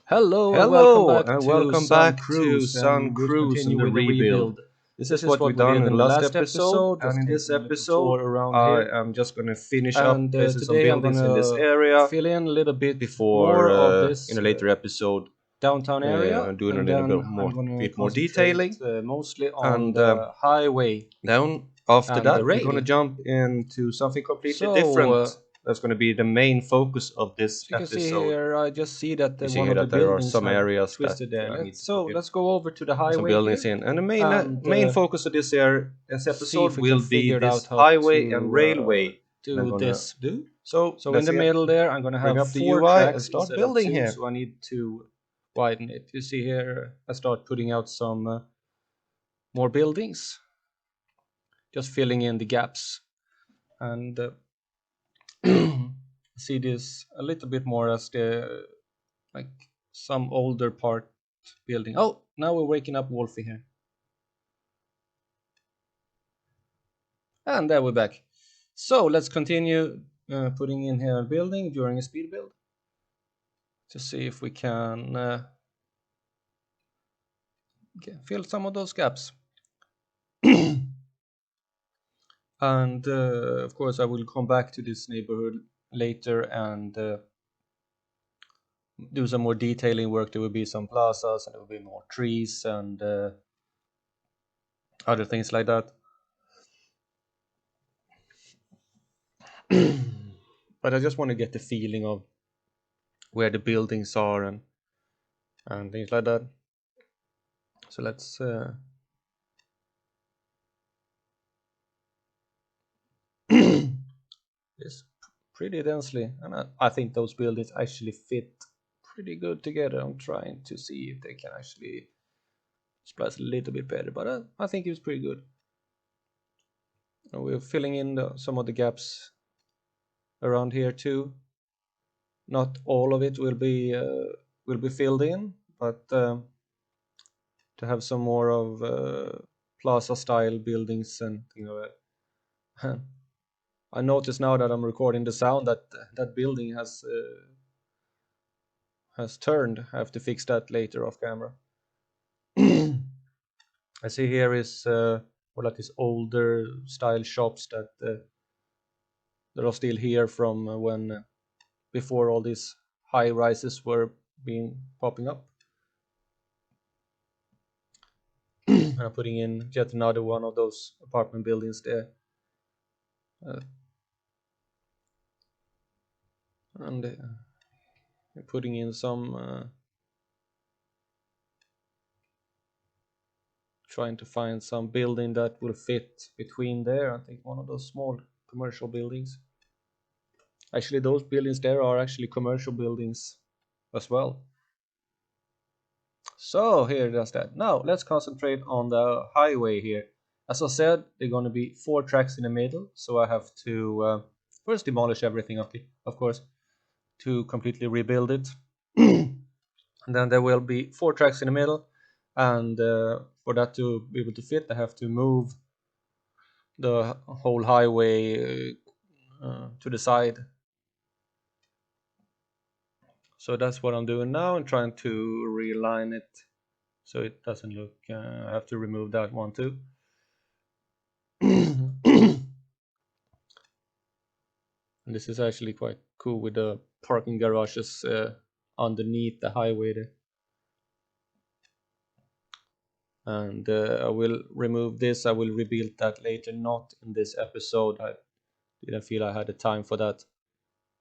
Hello and welcome Hello back and to welcome Sun back to Cruise, Sun and we'll Cruz continue and the with the rebuild. rebuild. This This is is what what we've we done did in in the the last last episode, episode, and just in this taking a little episode, tour around I here. am just gonna finish up And placing some today I'm buildings in this gonna area fill in a little bit before more of in this a later episode downtown area, doing a and little then bit I'm more, gonna bit more concentrate detailing, mostly on and the highway then after and the that we're gonna rail. jump into something completely So, different. That's gonna be the main focus of this as you can see episode. here, I just see that You see one here of the that there are buildings some have areas that twisted there. I need to Let's go over to the put some highway buildings here in. And the and main focus of this see if episode we can will be figure it this out how highway and to railway that I'm do gonna this. do. So So in let's the see, middle there, I'm going to bring have up the four UI and tracks start instead of building two, here. so I need to widen it. You see here, I start putting out some more buildings, just filling in the gaps, and see this a little bit more as the like some older part building. Oh, now we're waking up Wolfie here, and there we're back. So let's continue putting in here a building during a speed build to see if we can fill some of those gaps. And of course, I will come back to this neighborhood later and do some more detailing work. There will be some plazas, and there will be more trees and other things like that. But I just want to get the feeling of where the buildings are and things like that. So let's this pretty densely, and I think those buildings actually fit pretty good together. I'm trying to see if they can actually splice a little bit better, but I think it was pretty good. And we're filling in some of the gaps around here too. Not all of it will be filled in, but to have some more of plaza style buildings and things like that. I notice now that I'm recording the sound that that building has turned. I have to fix that later off camera. I see here is more like these older style shops that are still here from when before all these high rises were being popping up. And I'm putting in yet another one of those apartment buildings there. Uh, and putting in some trying to find some building that will fit between there. I think one of those small commercial buildings. Actually, those buildings there are actually commercial buildings as well. So here does that. Now let's concentrate on the highway here. As I said, there are going to be four tracks in the middle, so I have to first demolish everything, of course, to completely rebuild it. And then there will be four tracks in the middle, and for that to be able to fit, I have to move the whole highway to the side. So that's what I'm doing now, and trying to realign it so it doesn't look. I have to remove that one too. And this is actually quite cool with the parking garages underneath the highway there. And I will remove this. I will rebuild that later, not in this episode. I didn't feel I had the time for that.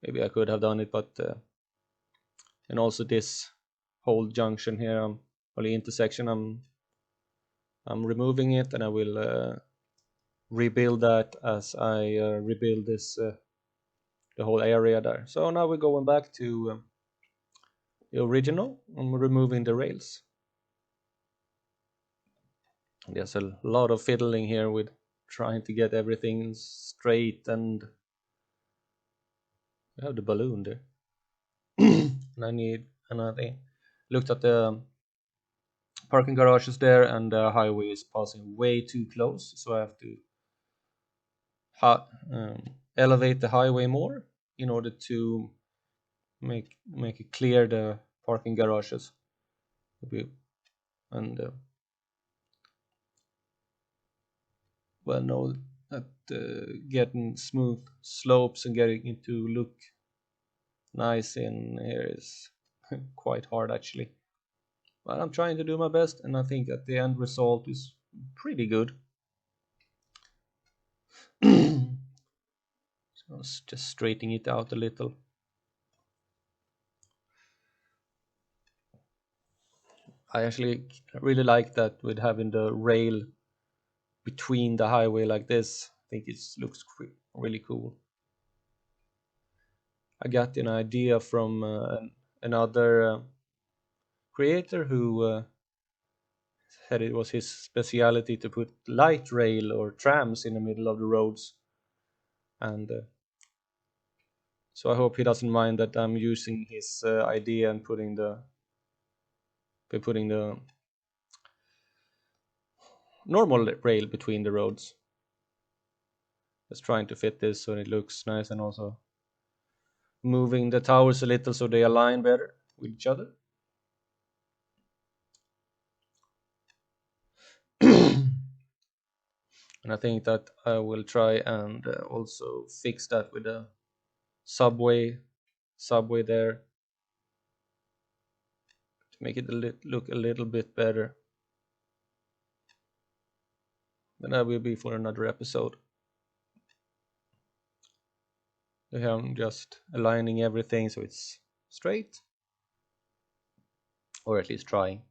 Maybe I could have done it, but and also this whole junction here, or the intersection, I'm removing it, and I will rebuild that as I rebuild this the whole area there. So now we're going back to the original. I'm removing the rails. There's a lot of fiddling here with trying to get everything straight, and we have the balloon there. And I need another. Looked at the parking garages there, and the highway is passing way too close, so I have to elevate the highway more in order to make it clear parking garages. And well, no, that getting smooth slopes and getting it to look nice in here is quite hard actually. But I'm trying to do my best, and I think that the end result is pretty good. So I was just straightening it out a little. I actually really like that with having the rail between the highway like this. I think it looks really cool. I got an idea from another creator who said it was his speciality to put light rail or trams in the middle of the roads, and so I hope he doesn't mind that I'm using his idea and putting the normal rail between the roads. Just trying to fit this so it looks nice, and also moving the towers a little so they align better with each other. And I think that I will try and also fix that with a subway there to make it look a little bit better. But that will be for another episode. Here I'm just aligning everything so it's straight, or at least trying.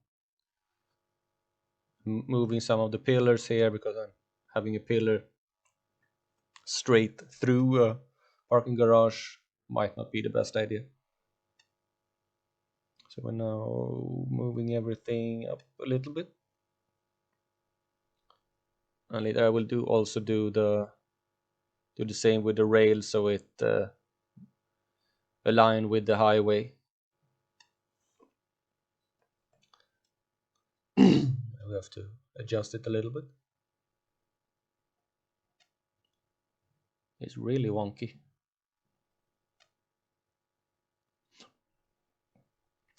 Moving some of the pillars here because I'm having a pillar straight through a parking garage might not be the best idea. So we're now moving everything up a little bit. And later I will also do the same with the rail so it align with the highway. We have to adjust it a little bit. It's really wonky.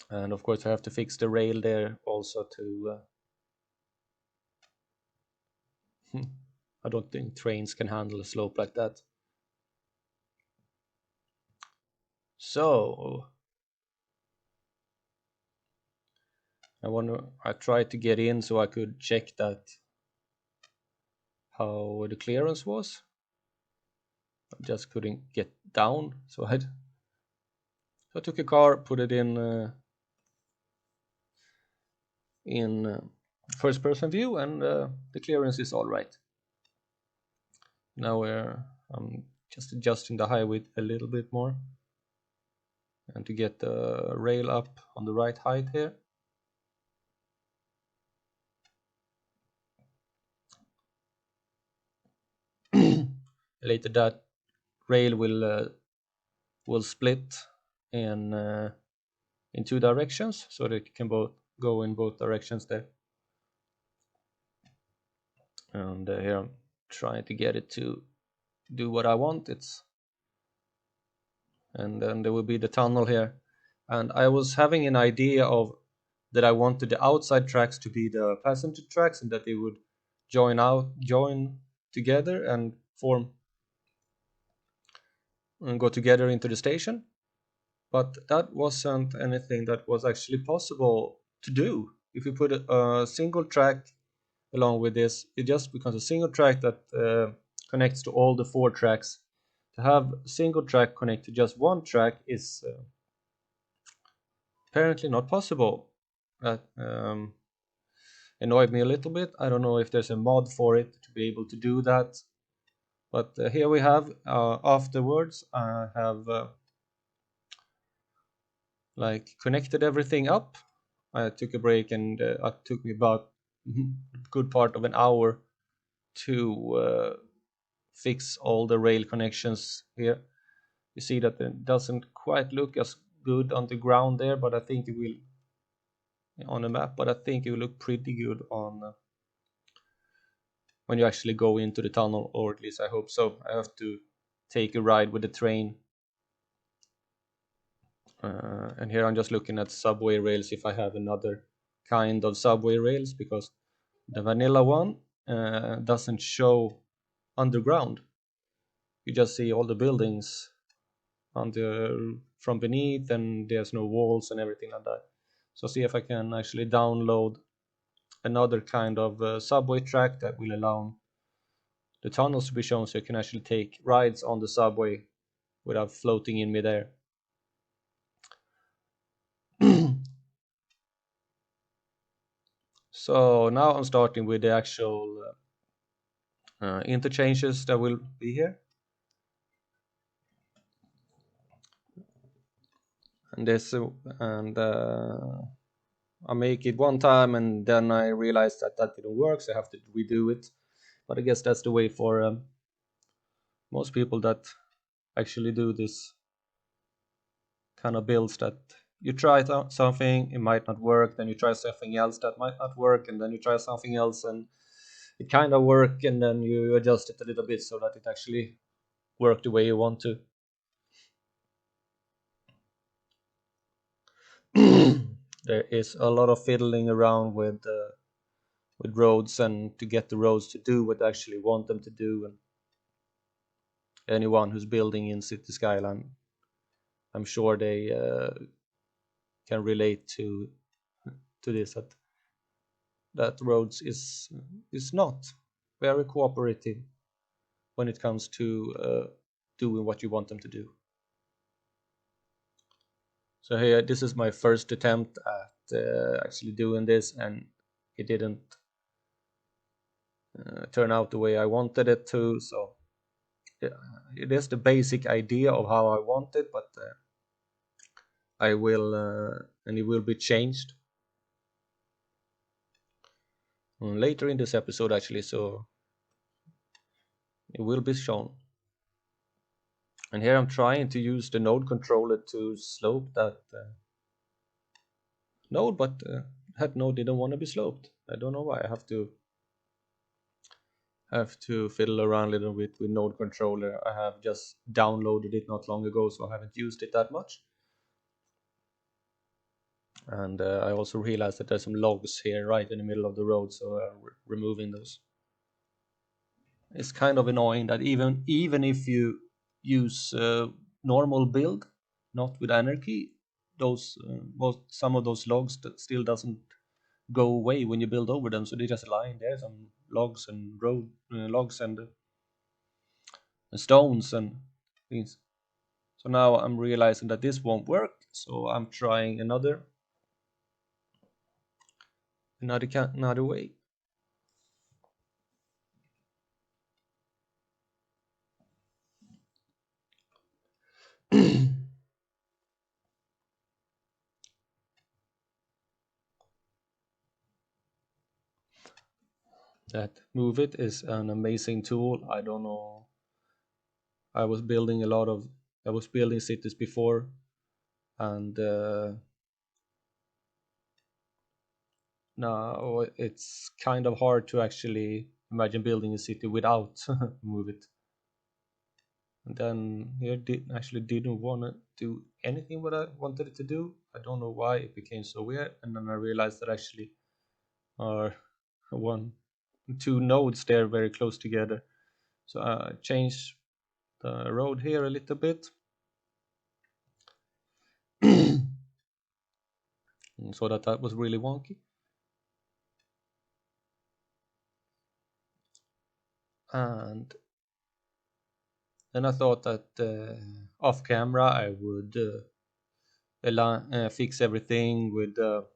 And of course I have to fix the rail there also to I don't think trains can handle a slope like that. So I tried to get in so I could check that how the clearance was. I just couldn't get down, so I took a car, put it in first person view, and the clearance is all right. Now I'm just adjusting the height a little bit more, and to get the rail up on the right height here. Later that rail will split in two directions, so that it can both go in both directions there. And here I'm trying to get it to do what I want. And then there will be the tunnel here. And I was having an idea of that I wanted the outside tracks to be the passenger tracks, and that they would join together and form and go together into the station. But that wasn't anything that was actually possible to do. If you put a single track along with this, it just becomes a single track that connects to all the four tracks. To have a single track connect to just one track is apparently not possible. That annoyed me a little bit. I don't know if there's a mod for it to be able to do that. But here we have, afterwards, I have like connected everything up. I took a break, and it took me about a good part of an hour to fix all the rail connections here. You see that it doesn't quite look as good on the ground there, but I think it will on the map. But I think it will look pretty good on when you actually go into the tunnel, or at least I hope so. I have to take a ride with the train And here I'm just looking at subway rails if I have another kind of subway rails, because the vanilla one doesn't show underground. You just see all the buildings from beneath, and there's no walls and everything like that. So see if I can actually download another kind of subway track that will allow the tunnels to be shown, so you can actually take rides on the subway without floating in midair. So now I'm starting with the actual interchanges that will be here. And this and I make it one time, and then I realized that that didn't work, so I have to redo it. But I guess that's the way for most people that actually do this kind of builds, that you try something, it might not work, then you try something else that might not work, and then you try something else and it kind of work, and then you adjust it a little bit so that it actually work the way you want to. There is a lot of fiddling around with roads, and to get the roads to do what I actually want them to do. And anyone who's building in City Skyline, I'm sure they can relate to this, that roads is not very cooperative when it comes to doing what you want them to do. So here, this is my first attempt at actually doing this, and it didn't turn out the way I wanted it to. So it is the basic idea of how I want it, but I will and it will be changed later in this episode actually, so it will be shown. And here I'm trying to use the node controller to slope that node, but that node didn't want to be sloped. I don't know why. I have to fiddle around a little bit with node controller. I have just downloaded it not long ago, so I haven't used it that much. And I also realized that there's some logs here right in the middle of the road, so I'm removing those. It's kind of annoying that even if you use normal build, not with anarchy, those some of those logs that still doesn't go away when you build over them, so they just lie there, some logs and road logs and stones and things. So now I'm realizing that this won't work, so I'm trying another way. That Move It is an amazing tool. I don't know. I was building cities before, and now it's kind of hard to actually imagine building a city without Move It. And then here didn't want to do anything what I wanted it to do. I don't know why it became so weird, and then I realized that actually are one two nodes there very close together. So I changed the road here a little bit. So that was really wonky. And then I thought that off camera I would fix everything with the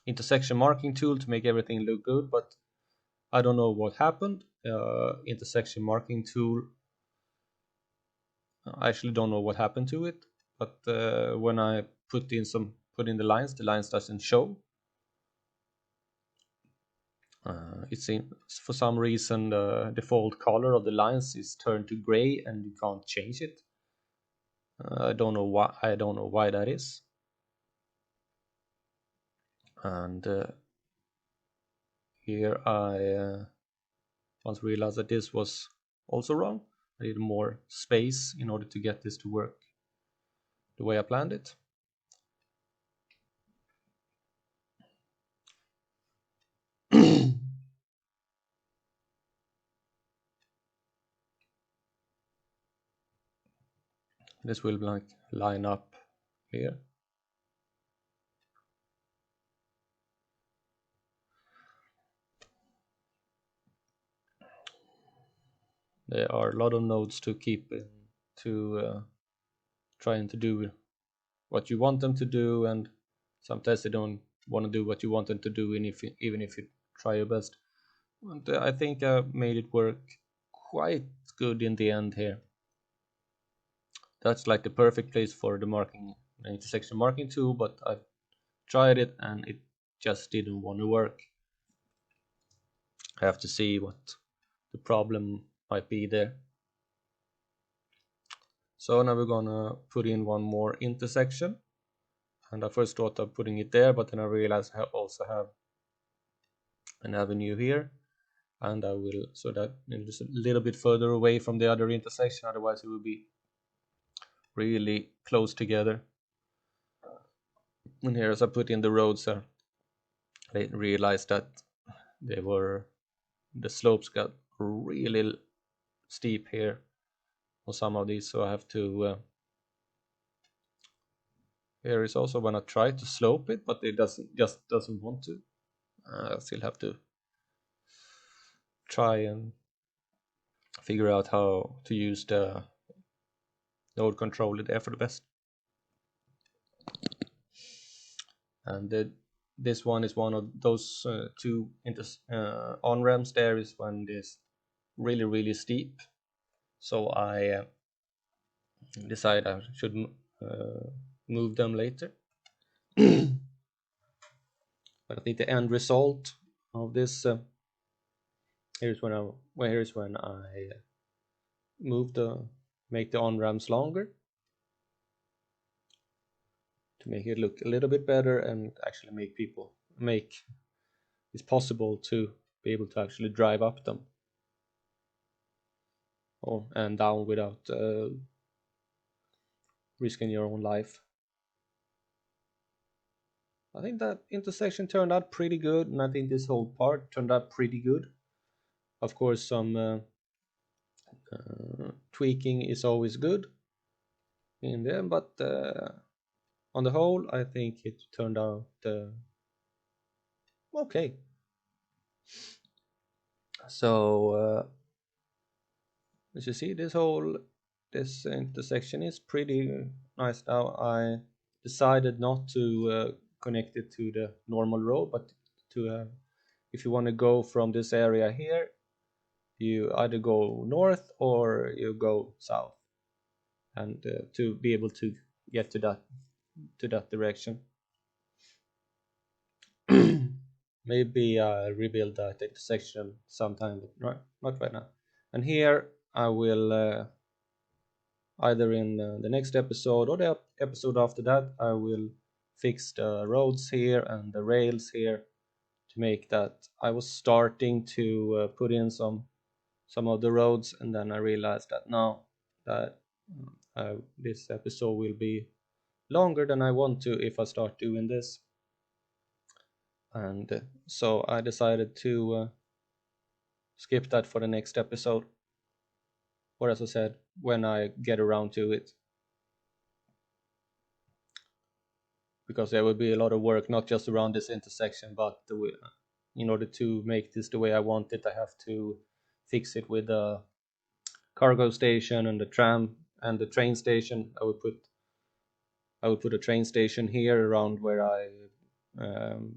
intersection marking tool to make everything look good, but I don't know what happened. Intersection marking tool, I actually don't know what happened to it, but when I put in the lines doesn't show. It seems for some reason the default color of the lines is turned to gray and you can't change it. I don't know why. I don't know why that is. And here I once realized that this was also wrong. I need more space in order to get this to work the way I planned it. This will like line up here. There are a lot of nodes to keep in, to trying to do what you want them to do, and sometimes they don't want to do what you want them to do, even if you try your best. And I think I made it work quite good in the end here. That's like the perfect place for the marking, the intersection marking tool, but I tried it and it just didn't want to work. I have to see what the problem might be there. So now we're gonna put in one more intersection, and I first thought of putting it there, but then I realized I also have an avenue here, and I will, so that it's a little bit further away from the other intersection, otherwise it will be really close together. And here, as I put in the roads, I realized that the slopes got really steep here on some of these, so I have to here is also when I try to slope it, but it doesn't want to. I still have to try and figure out how to use the node controller there for the best. And this one is one of those two on ramps. There is when this really steep, so I decide I should move them later. But I think the end result of this here's when I make the on ramps longer to make it look a little bit better and actually make it's possible to be able to actually drive up them and down without risking your own life. I think that intersection turned out pretty good, and I think this whole part turned out pretty good. Of course, some tweaking is always good in there, but on the whole, I think it turned out okay. So as you see, this intersection is pretty nice now. I decided not to connect it to the normal road, but to if you want to go from this area here, you either go north or you go south, and to be able to get to that direction. Maybe I rebuild that intersection sometime, but not right now. And here I will either in the next episode or the episode after that, I will fix the roads here and the rails here to make that. I was starting to put in some of the roads, and then I realized that now that this episode will be longer than I want to if I start doing this. And so I decided to skip that for the next episode, or as I said, when I get around to it, because there will be a lot of work not just around this intersection, but in order to make this the way I want it, I have to fix it with the cargo station and the tram and the train station. I would put a train station here around where I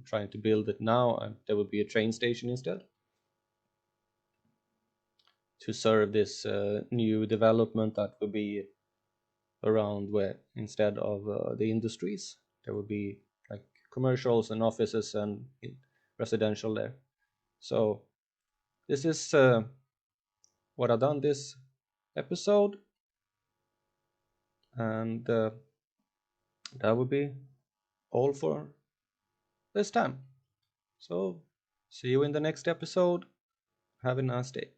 trying to build it now, and there would be a train station instead to serve this new development that would be around where, instead of the industries, there would be like commercials and offices and residential there. So this is what I've done this episode, and that would be all for this time. So see you in the next episode. Have a nice day.